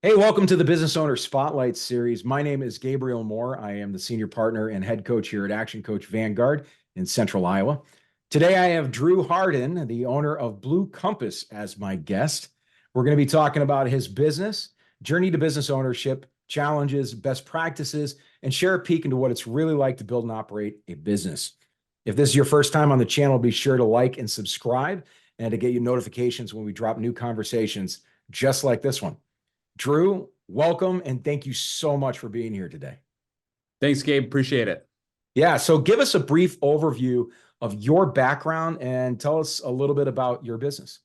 Hey, welcome to the Business Owner Spotlight Series. My name is Gabriel Moore. I am the senior partner and head coach here at Action Coach Vanguard in Central Iowa. Today, I have Drew Harden, the owner of Blue Compass, as my guest. We're going to be talking about his business, journey to business ownership, challenges, best practices, and share a peek into what it's really like to build and operate a business. If this is your first time on the channel, be sure to like and subscribe and to get you notifications when we drop new conversations just like this one. Drew, welcome, and thank you so much for being here today. Thanks, Gabe. Appreciate it. Yeah, so give us a brief overview of your background and tell us a little bit about your business.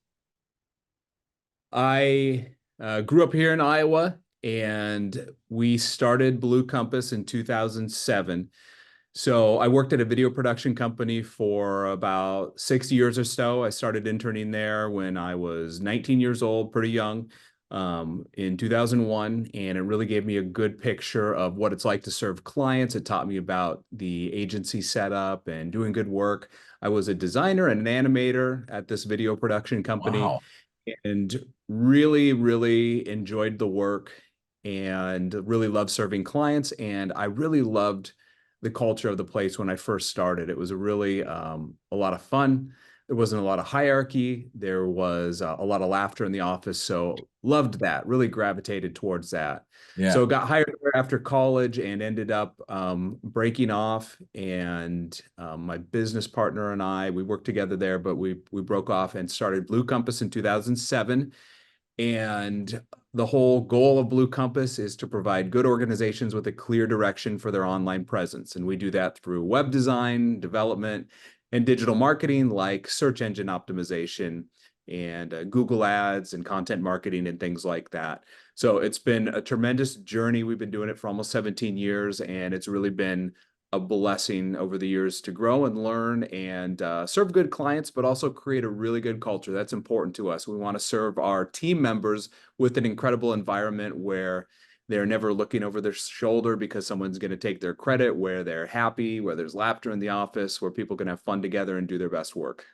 I grew up here in Iowa, and we started Blue Compass in 2007. So I worked at a video production company for about 6 years or so. I started interning there when I was 19 years old, pretty young, in 2001, and it really gave me a good picture of what it's like to serve clients. It taught me about the agency setup and doing good work. I was a designer and an animator at this video production company, Wow. and really, really enjoyed the work and really loved serving clients. And I really loved the culture of the place when I first started. It was a lot of fun. There wasn't a lot of hierarchy. There was a lot of laughter in the office. So loved that, really gravitated towards that. Yeah. So got hired there after college and ended up breaking off. And my business partner and I, we worked together there, but we broke off and started Blue Compass in 2007. And the whole goal of Blue Compass is to provide good organizations with a clear direction for their online presence. And we do that through web design, development, and digital marketing like search engine optimization and Google Ads and content marketing and things like that. So it's been a tremendous journey. We've been doing it for almost 17 years, and it's really been a blessing over the years to grow and learn and serve good clients, but also create a really good culture. That's important to us. We want to serve our team members with an incredible environment where they're never looking over their shoulder because someone's going to take their credit, where they're happy, where there's laughter in the office, where people can have fun together and do their best work.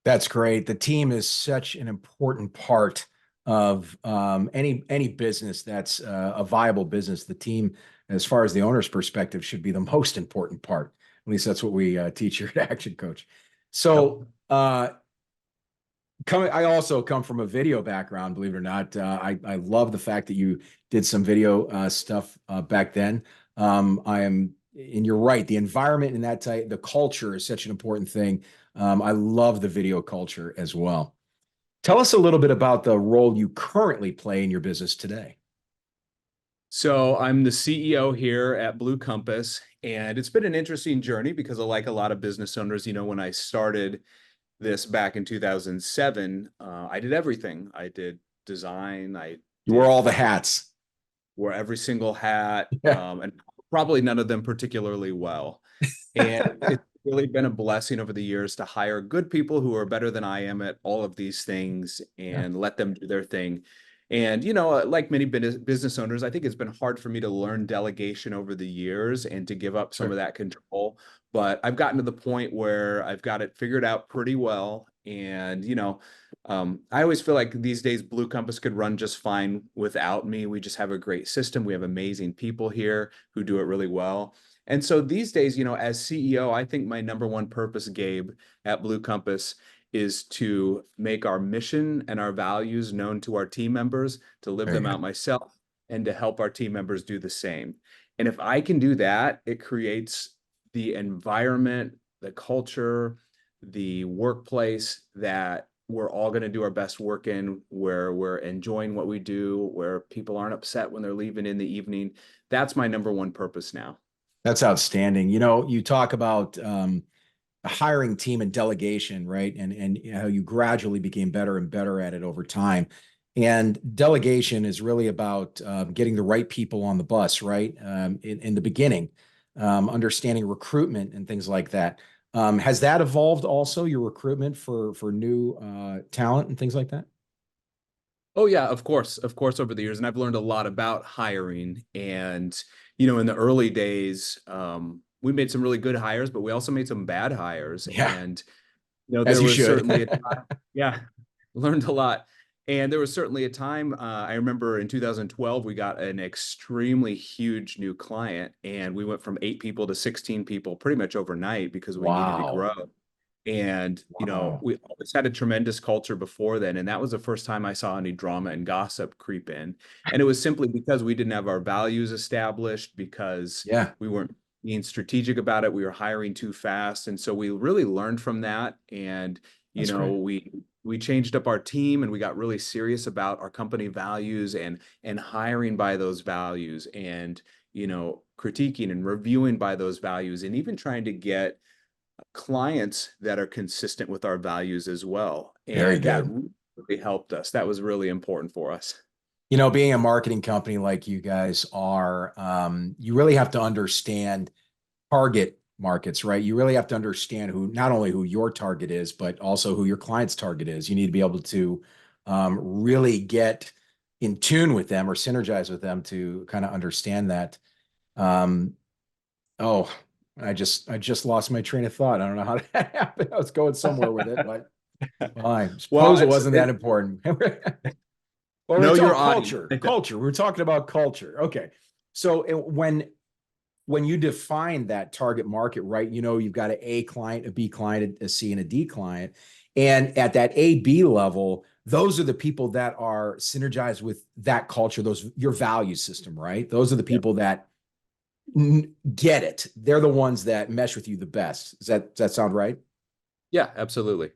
That's great. The team is such an important part of any business that's a viable business. The team, as far as the owner's perspective, should be the most important part. At least that's what we teach here at Action Coach. So, I also come from a video background, believe it or not. I love the fact that you did some video stuff back then. And you're right, the environment in that type, the culture is such an important thing. I love the video culture as well. Tell us a little bit about the role you currently play in your business today. So I'm the CEO here at Blue Compass, and it's been an interesting journey because, like a lot of business owners, when I started this back in 2007, I did everything. I did design, I You wear all did the hats. wore every single hat, Yeah. and probably none of them particularly well. And it's really been a blessing over the years to hire good people who are better than I am at all of these things Yeah. and let them do their thing. And, like many business owners, I think it's been hard for me to learn delegation over the years and to give up some Sure. of that control. But I've gotten to the point where I've got it figured out pretty well. And, I always feel like these days Blue Compass could run just fine without me. We just have a great system. We have amazing people here who do it really well. And so these days, as CEO, I think my number one purpose, Gabe, at Blue Compass is to make our mission and our values known to our team members, to live There you them go. out myself, and to help our team members do the same. And if I can do that, it creates the environment, the culture, the workplace that we're all going to do our best work in, where we're enjoying what we do, where people aren't upset when they're leaving in the evening. That's my number one purpose now. That's outstanding. You talk about a hiring team and delegation, right? And how you gradually became better and better at it over time. And delegation is really about getting the right people on the bus, right? In the beginning, understanding recruitment and things like that. Has that evolved also, your recruitment for new talent and things like that? Oh yeah, of course, over the years, and I've learned a lot about hiring. And in the early days, we made some really good hires, but we also made some bad hires. Yeah, And as there you was should. certainly a time, yeah, learned a lot. And there was certainly a time, I remember in 2012, we got an extremely huge new client, and we went from 8 people to 16 people pretty much overnight because we needed to Wow. grow. And, Wow. we always had a tremendous culture before then. And that was the first time I saw any drama and gossip creep in. And it was simply because we didn't have our values established, because Yeah, we weren't being strategic about it. We were hiring too fast. And so we really learned from that. And, that's great. we changed up our team, and we got really serious about our company values and hiring by those values, and, critiquing and reviewing by those values, and even trying to get clients that are consistent with our values as well. Very And that good. really helped us. That was really important for us. Being a marketing company like you guys are, you really have to understand target markets, right? You really have to understand not only who your target is, but also who your client's target is. You need to be able to really get in tune with them or synergize with them to kind of understand that. Um, oh, I just lost my train of thought. I don't know how that happened. I was going somewhere with it, but well, I Well, suppose it wasn't that important. Well, know it's your all audience. culture. Culture. We were talking about culture. Okay. So when you define that target market, right, you've got an A client, a B client, a C, and a D client. And at that A, B level, those are the people that are synergized with that culture, your value system, right? Those are the Yeah. people that get it. They're the ones that mesh with you the best. Does that sound right? Yeah, absolutely.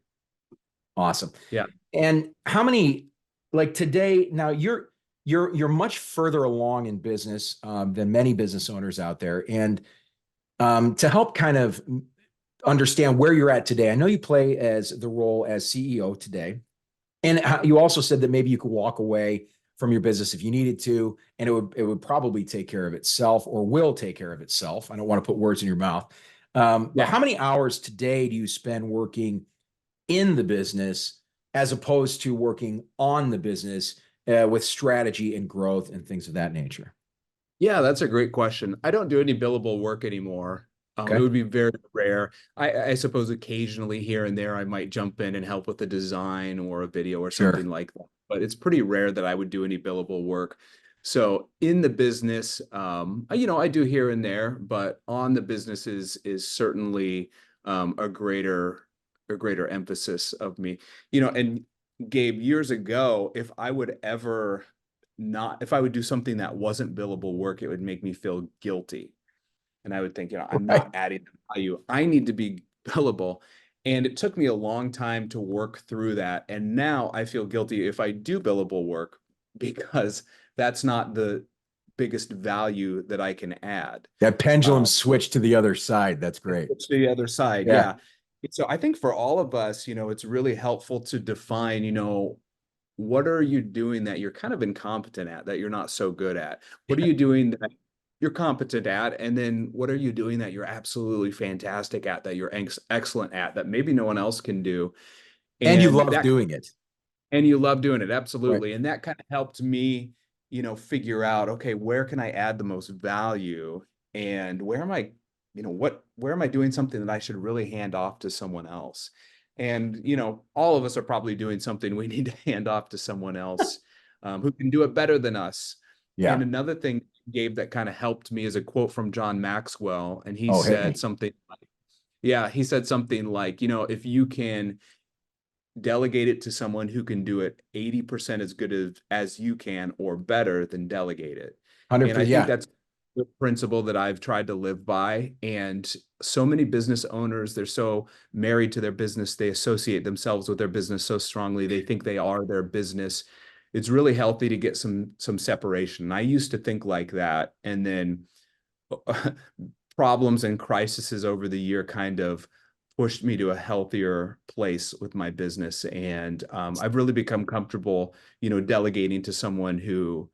Awesome. Yeah. And how many, like today, now you're much further along in business than many business owners out there. And to help kind of understand where you're at today, I know you play as the role as CEO today. And you also said that maybe you could walk away from your business if you needed to, and it would probably take care of itself or will take care of itself. I don't want to put words in your mouth. But Yeah. how many hours today do you spend working in the business as opposed to working on the business with strategy and growth and things of that nature? Yeah, that's a great question. I don't do any billable work anymore. It Okay. would be very rare. I suppose occasionally here and there I might jump in and help with the design or a video or Sure. something like that. But it's pretty rare that I would do any billable work. So in the business, I do here and there, but on the business is certainly a greater emphasis of me. And Gabe, years ago, if I would do something that wasn't billable work, it would make me feel guilty. And I would think, I'm not Right. adding value. I need to be billable. And it took me a long time to work through that. And now I feel guilty if I do billable work, because that's not the biggest value that I can add. That pendulum Um, switch to the other side. That's great. it's the other side. Yeah. Yeah. So I think for all of us, it's really helpful to define, what are you doing that you're kind of incompetent at, that you're not so good at? What are you doing that you're competent at? And then what are you doing that you're absolutely fantastic at, that you're excellent at, that maybe no one else can do? And you And love that, doing it. and you love doing it. Right. Absolutely. And that kind of helped me, figure out, okay, where can I add the most value? And where am I, where am I doing something that I should really hand off to someone else? And, all of us are probably doing something we need to hand off to someone else who can do it better than us. And Yeah. another thing, Gabe, that kind of helped me is a quote from John Maxwell. And he Oh, hit said me. something like, yeah, he said something like, if you can delegate it to someone who can do it 80% as good as you can or better, than delegate it. And I 100%. think Yeah. that's the principle that I've tried to live by. And so many business owners, they're so married to their business, they associate themselves with their business so strongly, they think they are their business. It's really healthy to get some separation. I used to think like that, and then problems and crises over the year kind of pushed me to a healthier place with my business. And I've really become comfortable, delegating to someone who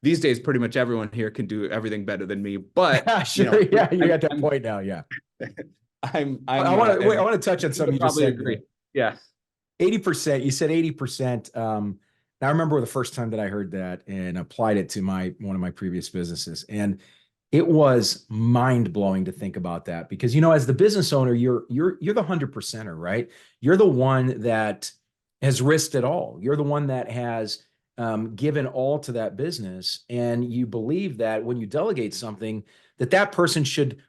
these days, pretty much everyone here can do everything better than me. But, Sure. Yeah. You I'm, got that I'm, point now. Yeah. I I'm, want to wait. I and want to touch on you something would you just probably said there. agree. Yeah. 80%. You said 80%. I remember the first time that I heard that and applied it to one of my previous businesses. And it was mind blowing to think about that because, as the business owner, you're the 100%er, right? You're the one that has risked it all. You're the one that has given all to that business, and you believe that when you delegate something, that that person should,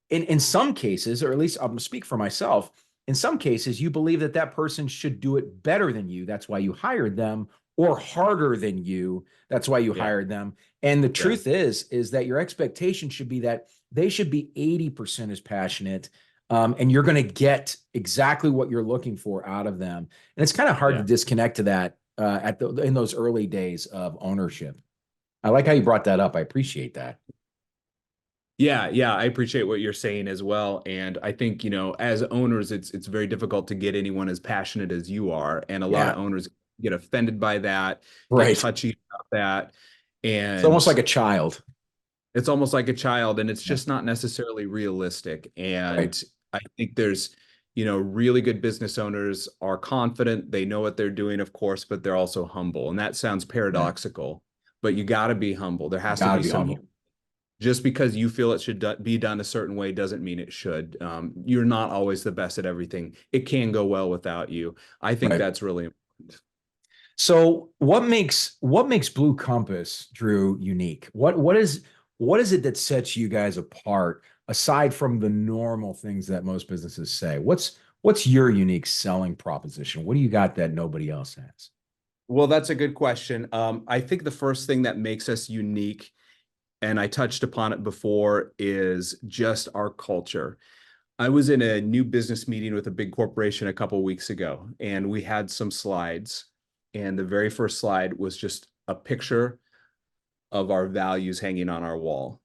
in some cases, or at least I'm going to speak for myself, in some cases, you believe that that person should do it better than you. That's why you hired them, or harder than you. That's why you Yeah. hired them. And the Yeah. truth is that your expectation should be that they should be 80% as passionate, and you're going to get exactly what you're looking for out of them. And it's kind of hard to Yeah. disconnect to that in those early days of ownership. I like how you brought that up. I appreciate that. Yeah, yeah, I appreciate what you're saying as well. And I think, as owners, it's very difficult to get anyone as passionate as you are. And a lot Yeah, of owners get offended by that, get right. touchy about that. It's almost And like a child. it's almost like a child, and it's Yeah, just not necessarily realistic. right. And I think there's, really good business owners are confident, they know what they're doing, of course, but they're also humble. And that sounds Yeah, paradoxical, but you got to be humble. There you has to got to be be some humble. just because you feel it should be done a certain way doesn't mean it should. You're not always the best at everything. It can go well without you. I think Right. that's really important. So what makes Blue Compass, Drew, unique? What is it that sets you guys apart aside from the normal things that most businesses say? What's your unique selling proposition? What do you got that nobody else has? Well, that's a good question. I think the first thing that makes us unique, and I touched upon it before, is just our culture. I was in a new business meeting with a big corporation a couple of weeks ago, and we had some slides. And the very first slide was just a picture of our values hanging on our wall.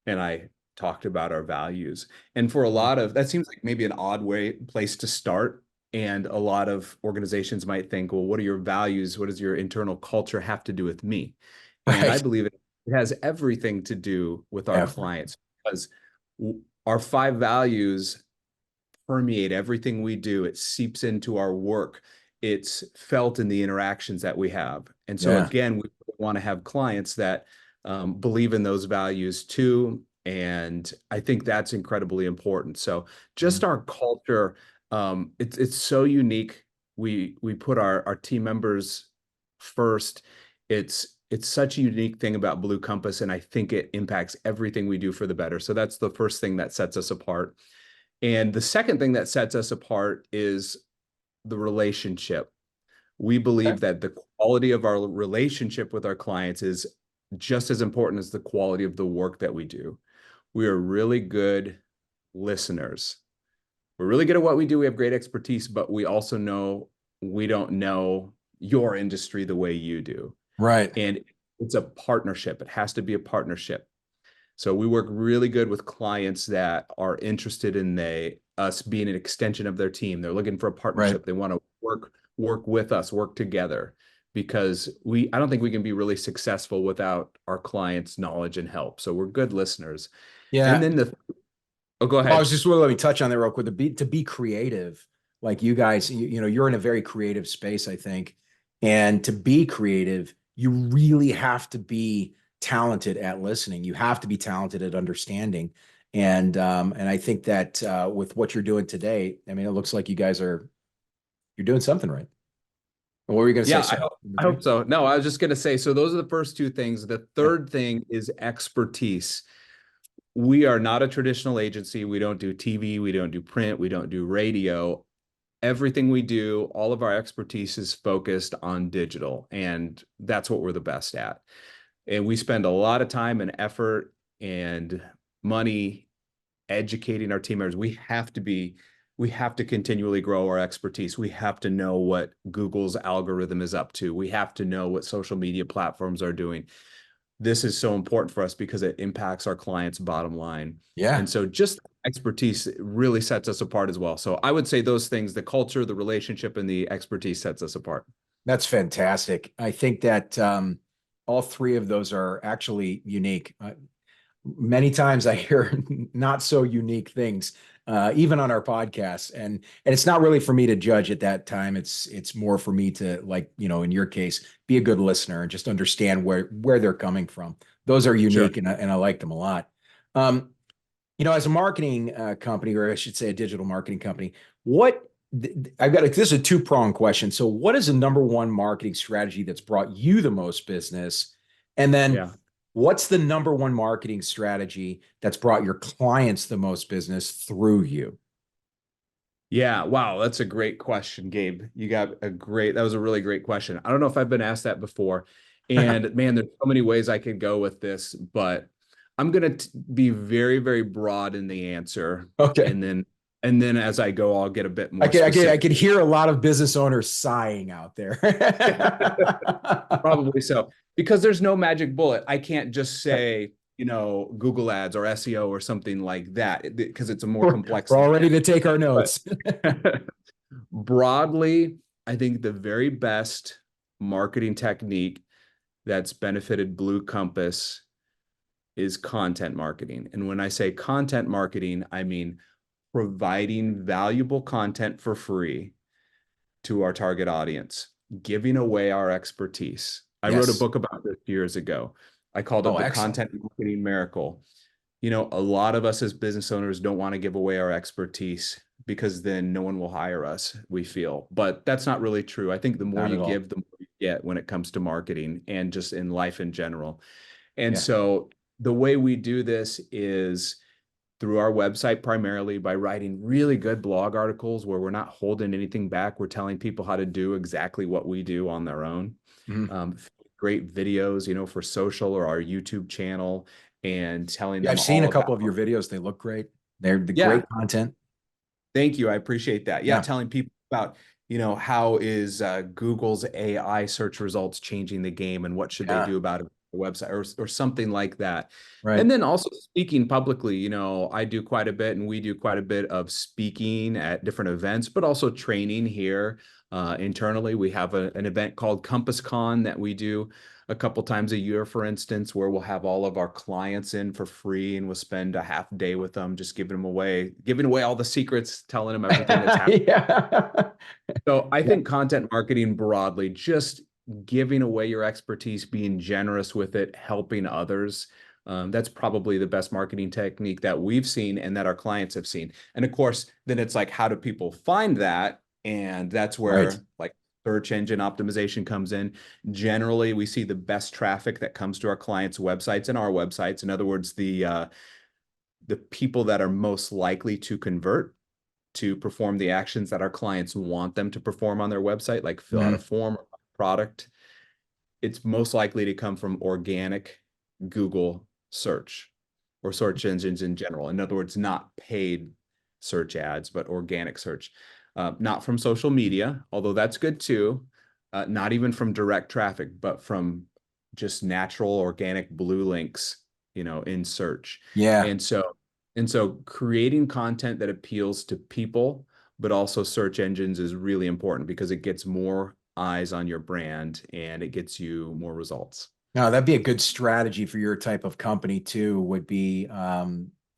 And I talked about our values. And for a lot of that seems like maybe an odd place to start. And a lot of organizations might think, well, what are your values? What does your internal culture have to do with me? And I Right. believe it has everything to do with our Everything. clients, because our five values permeate everything we do. It seeps into our work. It's felt in the interactions that we have. And so Yeah. again, we want to have clients that believe in those values too. And I think that's incredibly important. So Mhm. just our culture, it's so unique. We put our team members first. It's such a unique thing about Blue Compass, and I think it impacts everything we do for the better. So that's the first thing that sets us apart. And the second thing that sets us apart is the relationship. We Okay. believe that the quality of our relationship with our clients is just as important as the quality of the work that we do. We are really good listeners. We're really good at what we do. We have great expertise, but we also know we don't know your industry the way you do. Right. And it's a partnership. It has to be a partnership. So we work really good with clients that are interested in us being an extension of their team. They're looking for a Right. partnership. They want to work with us, work together, because I don't think we can be really successful without our clients' knowledge and help. So we're good listeners. And Yeah. then oh, go Well, I was ahead. just let me touch on that real quick. To be creative, like you guys, you're in a very creative space, I think. And to be creative, you really have to be talented at listening. You have to be talented at understanding. And I think that with what you're doing today, I mean, it looks like you're doing something right. What were you going to say? Yeah, Sorry. Number I three? hope so. No, I was just going to say, so those are the first two things. The Yeah. third thing is expertise. We are not a traditional agency. We don't do TV. We don't do print. We don't do radio. Everything we do, all of our expertise is focused on digital, and that's what we're the best at. And we spend a lot of time and effort and money educating our team members. We have to continually grow our expertise. We have to know what Google's algorithm is up to. We have to know what social media platforms are doing. This is so important for us because it impacts our clients' bottom line. Yeah. And so just expertise really sets us apart as well. So I would say those things, the culture, the relationship, and the expertise sets us apart. That's fantastic. I think that all three of those are actually unique. Many times I hear not so unique things, even on our podcasts, and it's not really for me to judge at that time. It's more for me to, like, in your case, be a good listener and just understand where they're coming from. Those are Sure. unique, and I like them a lot. As a marketing company, or I should say a digital marketing company, what I've got this is a two-pronged question. So what is the number one marketing strategy that's brought you the most business? And then Yeah. what's the number one marketing strategy that's brought your clients the most business through you? Yeah. Wow. That's a great question, Gabe. That was a really great question. I don't know if I've been asked that before. And man, there's so many ways I could go with this, but I'm going to be very, very broad in the answer. Okay. And then as I go, I'll get a bit I more could, I could, I specific. could hear a lot of business owners sighing out there. Probably so, because there's no magic bullet. I can't just say, Google ads or SEO or something like that, because it's a more we're, complex we're than all ready that. to take our But notes. broadly, I think the very best marketing technique that's benefited Blue Compass is content marketing. And when I say content marketing, I mean providing valuable content for free to our target audience, giving away our expertise. I wrote a Yes. book about this years ago. I called it Oh, The excellent. Content Marketing Miracle. A lot of us as business owners don't want to give away our expertise because then no one will hire us, we feel. But that's not really true. I think the more Not you at all. give, the more you get when it comes to marketing and just in life in general. And Yeah. so the way we do this is through our website, primarily by writing really good blog articles where we're not holding anything back. We're telling people how to do exactly what we do on their own. Mhm. Um, Great videos, for social or our YouTube channel, and telling Yeah, I've them seen all a couple about, of your videos. They look great. They're the great yeah, content. thank you. I appreciate that. Yeah, Yeah. telling people about, how is Google's AI search results changing the game and what should they Yeah. do about it on the website, or something like that. Right. And then also speaking publicly, I do quite a bit and we do quite a bit of speaking at different events, but also training here internally. We have an event called CompassCon that we do a couple times a year, for instance, where we'll have all of our clients in for free and we'll spend a half day with them, just giving away all the secrets, telling them everything that's happening. Yeah. So I Yeah. think content marketing broadly, just giving away your expertise, being generous with it, helping others. That's probably the best marketing technique that we've seen and that our clients have seen. And of course, then it's like, how do people find that? And that's Right. where like search engine optimization comes in. Generally, we see the best traffic that comes to our clients' websites and our websites. In other words, the people that are most likely to convert to perform the actions that our clients want them to perform on their website, like fill out a Mhm. form or product, it's most likely to come from organic Google search or search engines in general. In other words, not paid search ads, but organic search. Not from social media, although that's good too. Not even from direct traffic, but from just natural organic blue links, in search. Yeah. And so creating content that appeals to people, but also search engines is really important because it gets more eyes on your brand and it gets you more results. No, that'd be a good strategy for your type of company too, would be,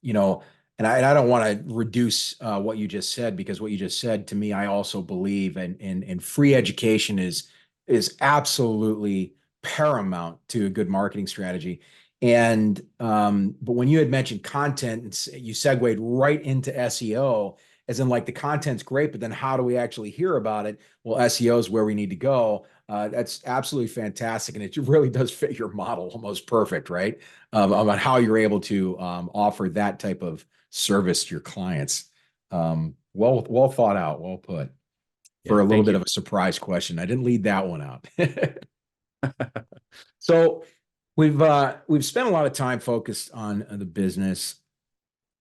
you know, and I don't want to reduce what you just said because what you just said to me, I also believe and free education is absolutely paramount to a good marketing strategy. And but when you had mentioned content, you segued right into SEO, as in like the content's great, but then how do we actually hear about it? Well, SEO is where we need to go. That's absolutely fantastic, and it really does fit your model almost perfect, right? About how you're able to offer that type of service to your clients. Well thought out, well put. For Yeah, a little thank bit you. of a surprise question, I didn't lead that one out. So we've spent a lot of time focused on the business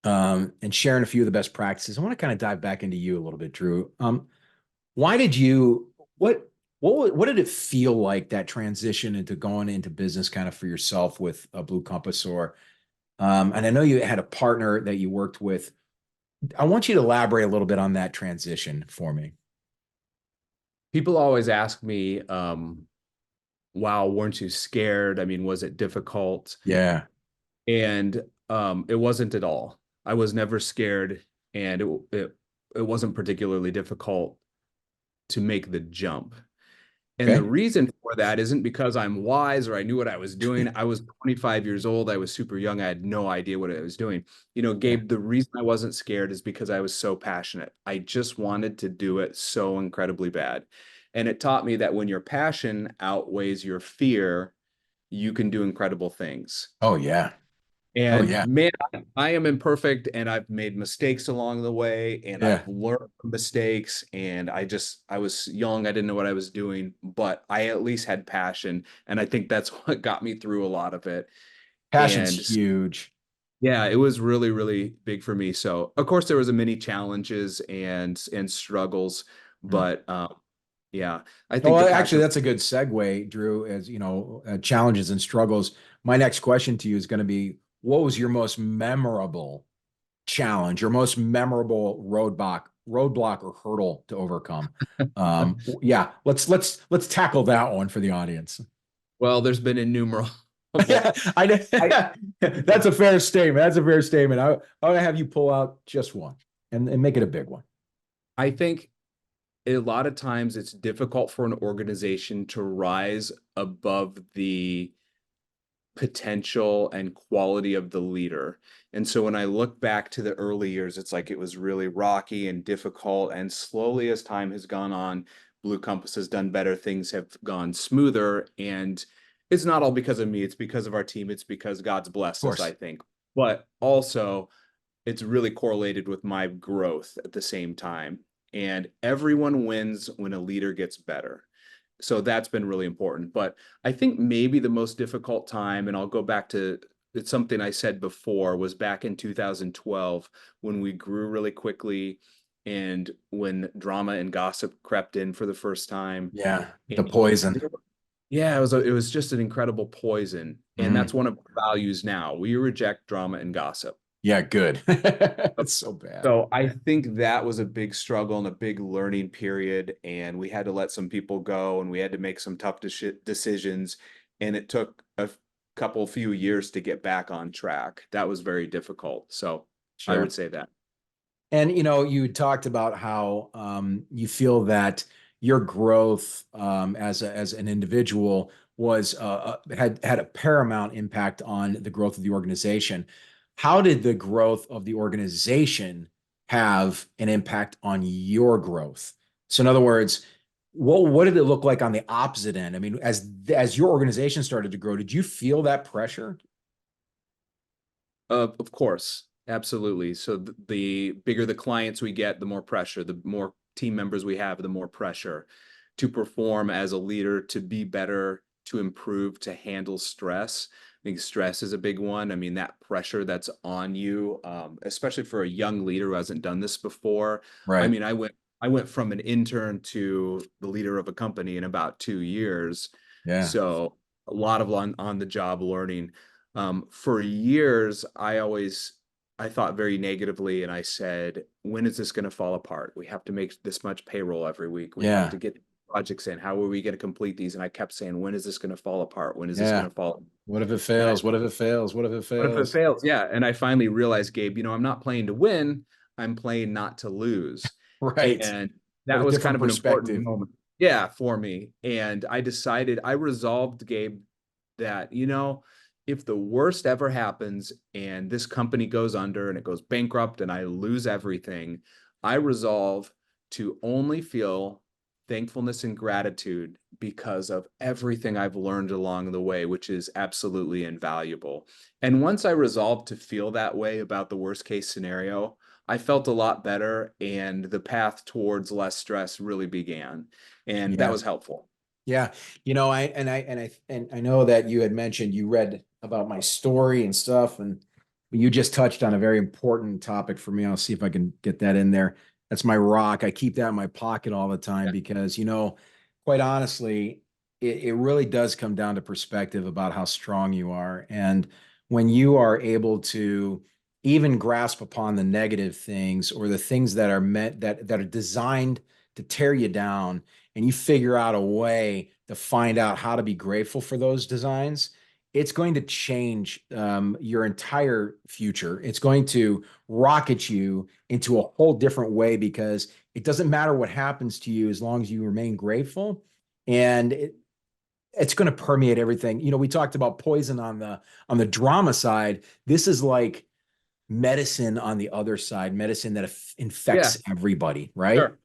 and sharing a few of the best practices. I want to kind of dive back into you a little bit, Drew. Why did you what did it feel like that transition into going into business kind of for yourself with a Blue Compass or and I know you had a partner that you worked with. I want you to elaborate a little bit on that transition for me. People always ask me, wow, weren't you scared? I mean, was it difficult? Yeah. And it wasn't at all. I was never scared, and it wasn't particularly difficult to make the jump. And the Okay. reason for that isn't because I'm wise or I knew what I was doing. I was 25 years old. I was super young. I had no idea what I was doing. You know, Yeah. Gabe, the reason I wasn't scared is because I was so passionate. I just wanted to do it so incredibly bad. And it taught me that when your passion outweighs your fear, you can do incredible things. Oh yeah. Oh And yeah. man, I am imperfect and I've made mistakes along the way and Yeah. I've learned from mistakes. And I was young, I didn't know what I was doing, but I at least had passion. And I think that's what got me through a lot of it. Passion's And huge. yeah, it was really, really big for me. So of course there was a many challenges and struggles, Mm. but yeah, I think the Well, actually, passion. that's a good segue, Drew, as you know, challenges and struggles. My next question to you is going to be, what was your most memorable challenge, your most memorable roadblock or hurdle to overcome? Yeah, let's tackle that one for the audience. Well, there's been innumerable. Yeah, I that's a fair statement. That's a fair statement. I want to have you pull out just one and make it a big one. I think a lot of times it's difficult for an organization to rise above the potential and quality of the leader. And so when I look back to the early years, it's like it was really rocky and difficult. And slowly, as time has gone on, Blue Compass has done better. Things have gone smoother. And it's not all because of me, it's because of our team. It's because God's Of blessed us, I course. think. But also, it's really correlated with my growth at the same time. And everyone wins when a leader gets better. So that's been really important. But I think maybe the most difficult time, and I'll go back to it's something I said before, was back in 2012 when we grew really quickly and when drama and gossip crept in for the first time. Yeah, the And poison. yeah, it was just an incredible poison. And that's Mhm. one of our values now. We reject drama and gossip. Yeah, good. It's so bad. So I think that was a big struggle and a big learning period, and we had to let some people go, and we had to make some tough decisions, and it took a couple few years to get back on track. That was very difficult. So I would Sure. say that. And you talked about how you feel that your growth as an individual was had a paramount impact on the growth of the organization. How did the growth of the organization have an impact on your growth? So, in other words, what did it look like on the opposite end? I mean, as your organization started to grow, did you feel that pressure? Of course, absolutely. So the bigger the clients we get, the more pressure, the more team members we have, the more pressure to perform as a leader, to be better, to improve, to handle stress. I think stress is a big one. I mean, that pressure that's on you, especially for a young leader who hasn't done this before. I Right. mean, I went from an intern to the leader of a company in about 2 years. Yeah. So a lot of on the job learning. For years, I thought very negatively, and I said, when is this going to fall apart? We have to make this much payroll every week. We have Yeah. to get projects in. How are we going to complete these? And I kept saying, when is this going to fall apart? When is this going Yeah. to fall? What if it And I fails? What if it fails? What if it What if it fails? fails? Yeah. And I finally realized, Gabe, I'm not playing to win. I'm playing not to lose. Right. And What that a was kind different of an important perspective. moment. Yeah, for me. And I resolved, Gabe, that, if the worst ever happens and this company goes under and it goes bankrupt and I lose everything, I resolve to only feel thankfulness and gratitude because of everything I've learned along the way, which is absolutely invaluable. And once I resolved to feel that way about the worst case scenario, I felt a lot better and the path towards less stress really began. And that Yeah. was helpful. Yeah. I know that you had mentioned you read about my story and stuff, and you just touched on a very important topic for me. I'll see if I can get that in there. That's my rock. I keep that in my pocket all the time Yeah. because, quite honestly, it really does come down to perspective about how strong you are. And when you are able to even grasp upon the negative things or the things that are meant that are designed to tear you down, and you figure out a way to find out how to be grateful for those designs, it's going to change your entire future. It's going to rocket you into a whole different way because it doesn't matter what happens to you as long as you remain grateful. and it's going to permeate everything. We talked about poison on the drama side. This is like medicine on the other side, medicine that Yeah, infects everybody, right? sure.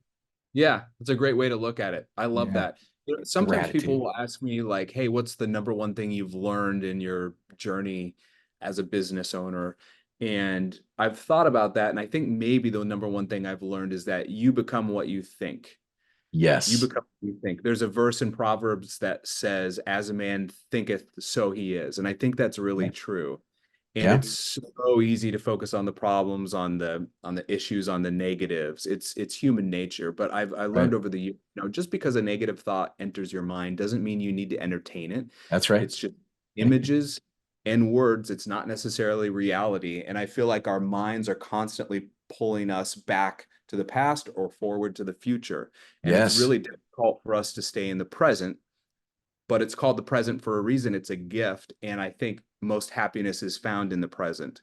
Yeah, it's a great way to look at it. I love Yeah, that. Sometimes people gratitude. will ask me like, "Hey, what's the number one thing you've learned in your journey as a business owner?" And I've thought about that, and I think maybe the number one thing I've learned is that you become what you think. You Yes. become what you think. There's a verse in Proverbs that says, "As a man thinketh, so he is." And I think that's really Yeah. true. And Yeah. it's so easy to focus on the problems, on the issues, on the negatives. It's human nature. But I Right. learned over the years, just because a negative thought enters your mind doesn't mean you need to entertain it. That's right. It's just images and words. It's not necessarily reality. And I feel like our minds are constantly pulling us back to the past or forward to the future. And it's Yes. really difficult for us to stay in the present, but it's called the present for a reason. It's a gift. And I think most happiness is found in the present.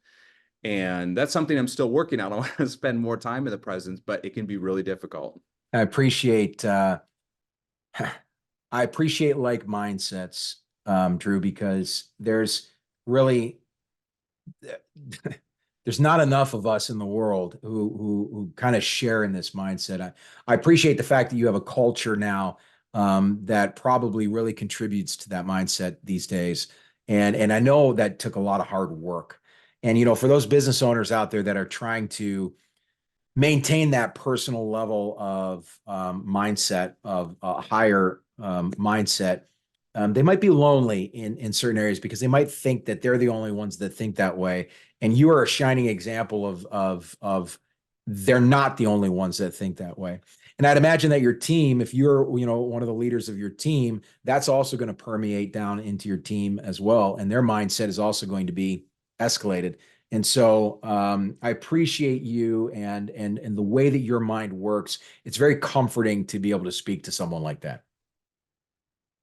And that's something I'm still working on. I want to spend more time in the present, but it can be really difficult. I appreciate I appreciate like mindsets, Drew, because really there's not enough of us in the world who kind of share in this mindset. I appreciate the fact that you have a culture now that probably really contributes to that mindset these days. And I know that took a lot of hard work. And for those business owners out there that are trying to maintain that personal level of mindset, of a higher mindset, they might be lonely in certain areas because they might think that they're the only ones that think that way. And you are a shining example of they're not the only ones that think that way. And I'd imagine that your team, if you're one of the leaders of your team, that's also going to permeate down into your team as well, and their mindset is also going to be escalated. And so I appreciate you and the way that your mind works. It's very comforting to be able to speak to someone like that.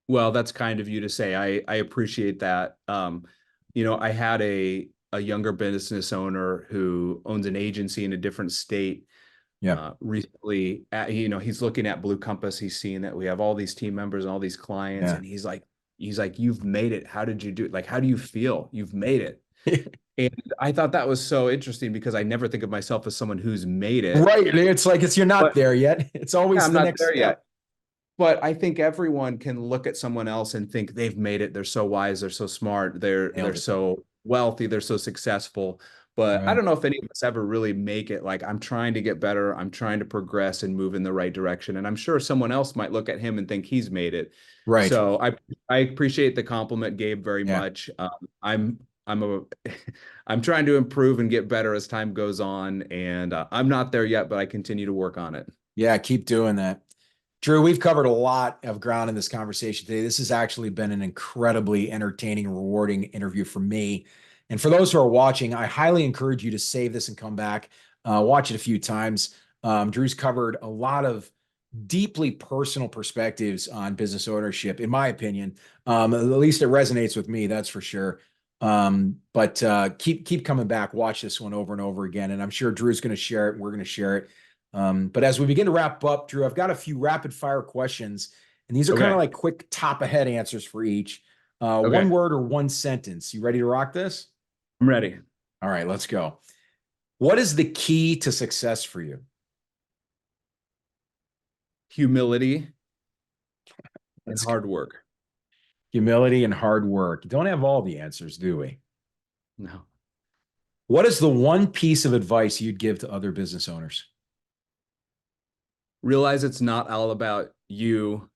Well, that's kind of you to say. I appreciate that. I had a younger business owner who owns an agency in a different state. Yeah. Recently, he's looking at Blue Compass. He's seeing that we have all these team members and all these clients, Yeah. and he's like, "You've made it. How did you do it? Like, how do you feel? You've made it." And I thought that was so interesting because I never think of myself as someone who's made it. Right. It's like you're not But there yet. It's yeah, always I'm the not next there step. yet. But I think everyone can look at someone else and think they've made it. They're so wise, they're so smart, they're Nailed it. so wealthy, they're so successful. But I Right. don't know if any of us ever really make it. Like, I'm trying to get better, I'm trying to progress and move in the right direction. And I'm sure someone else might look at him and think he's made it. Right. So I appreciate the compliment, Gabe, very Yeah. much. I'm a I'm trying to improve and get better as time goes on, and I'm not there yet, but I continue to work on it. Yeah. Keep doing that. Drew, we've covered a lot of ground in this conversation today. This has actually been an incredibly entertaining, rewarding interview for me. And for those who are watching, I highly encourage you to save this and come back, watch it a few times. Drew's covered a lot of deeply personal perspectives on business ownership, in my opinion. At least it resonates with me, that's for sure. But keep coming back, watch this one over and over again. And I'm sure Drew's going to share it, and we're going to share it. But as we begin to wrap up, Drew, I've got a few rapid fire questions, and these are kind of Okay. like quick top ahead answers for each. One Okay. word or one sentence. You ready to rock this? I'm ready. All right, let's go. What is the key to success for you? Humility and That's hard work. humility and hard work. Don't have all the answers, do we? No. What is the one piece of advice you'd give to other business owners? Realize it's not all about you,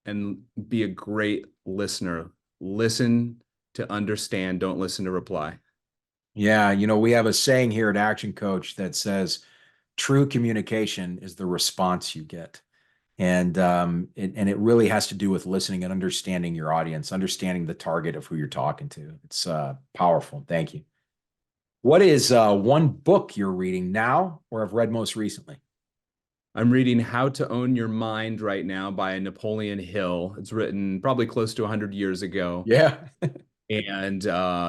and be a great listener. Listen to understand, don't listen to reply. Yeah, we have a saying here at Action Coach that says true communication is the response you get. And it really has to do with listening and understanding your audience, understanding the target of who you're talking to. It's powerful. Thank you. What is one book you're reading now or have read most recently? I'm reading How to Own Your Mind right now by Napoleon Hill. It's written probably close to 100 years ago. Yeah. And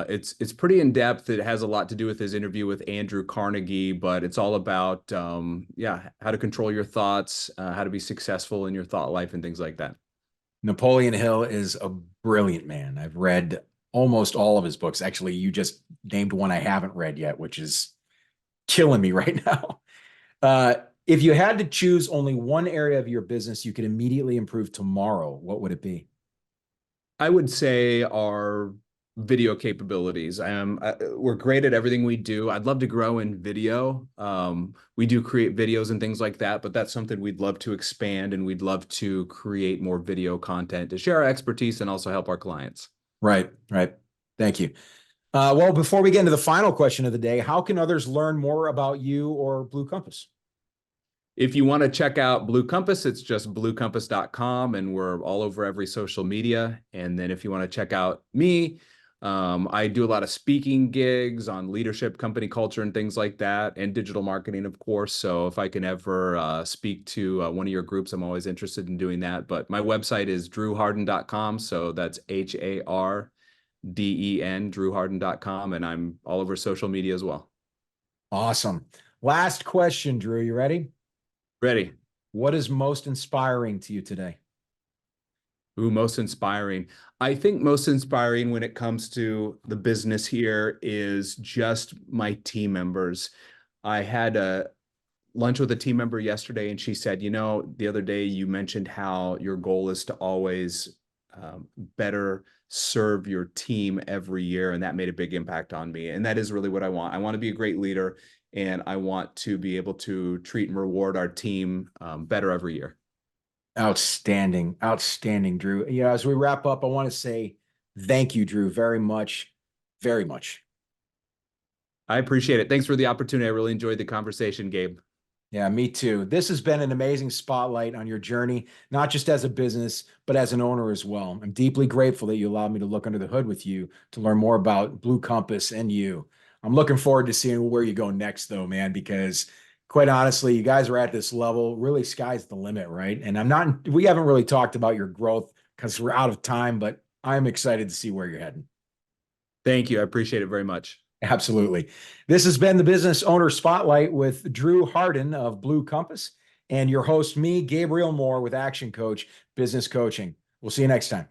it's pretty in depth. It has a lot to do with his interview with Andrew Carnegie, but it's all about how to control your thoughts, how to be successful in your thought life, and things like that. Napoleon Hill is a brilliant man. I've read almost all of his books. Actually, you just named one I haven't read yet, which is killing me right now. Uh, if you had to choose only one area of your business you could immediately improve tomorrow, what would it be? I would say our video capabilities. We're great at everything we do. I'd love to grow in video. We do create videos and things like that, but that's something we'd love to expand, and we'd love to create more video content to share our expertise and also help our clients. Right, right. Thank you. Well, before we get into the final question of the day, how can others learn more about you or Blue Compass? If you want to check out Blue Compass, it's just bluecompass.com, and we're all over every social media. And then if you want to check out me, I do a lot of speaking gigs on leadership, company culture, and things like that, and digital marketing, of course. So if I can ever speak to one of your groups, I'm always interested in doing that. But my website is drewharden.com. So that's HARDEN, drewharden.com. And I'm all over social media as well. Awesome. Last question, Drew. You ready? Ready. What is most inspiring to you today? Ooh, most inspiring. I think most inspiring when it comes to the business here is just my team members. I had a lunch with a team member yesterday, and she said, the other day you mentioned how your goal is to always better serve your team every year. And that made a big impact on me. And that is really what I want. I want to be a great leader, and I want to be able to treat and reward our team better every year. Outstanding. Outstanding, Drew. As we wrap up, I want to say thank you, Drew, very much. Very much. I appreciate it. Thanks for the opportunity. I really enjoyed the conversation, Gabe. Yeah, me too. This has been an amazing spotlight on your journey, not just as a business, but as an owner as well. I'm deeply grateful that you allowed me to look under the hood with you to learn more about Blue Compass and you. I'm looking forward to seeing where you go next, though, man, because quite honestly, you guys are at this level. Really, sky's the limit, right? And we haven't really talked about your growth because we're out of time, but I'm excited to see where you're heading. Thank you. I appreciate it very much. Absolutely. This has been the Business Owner Spotlight with Drew Harden of Blue Compass and your host, me, Gabriel Moore with Action Coach Business Coaching. We'll see you next time.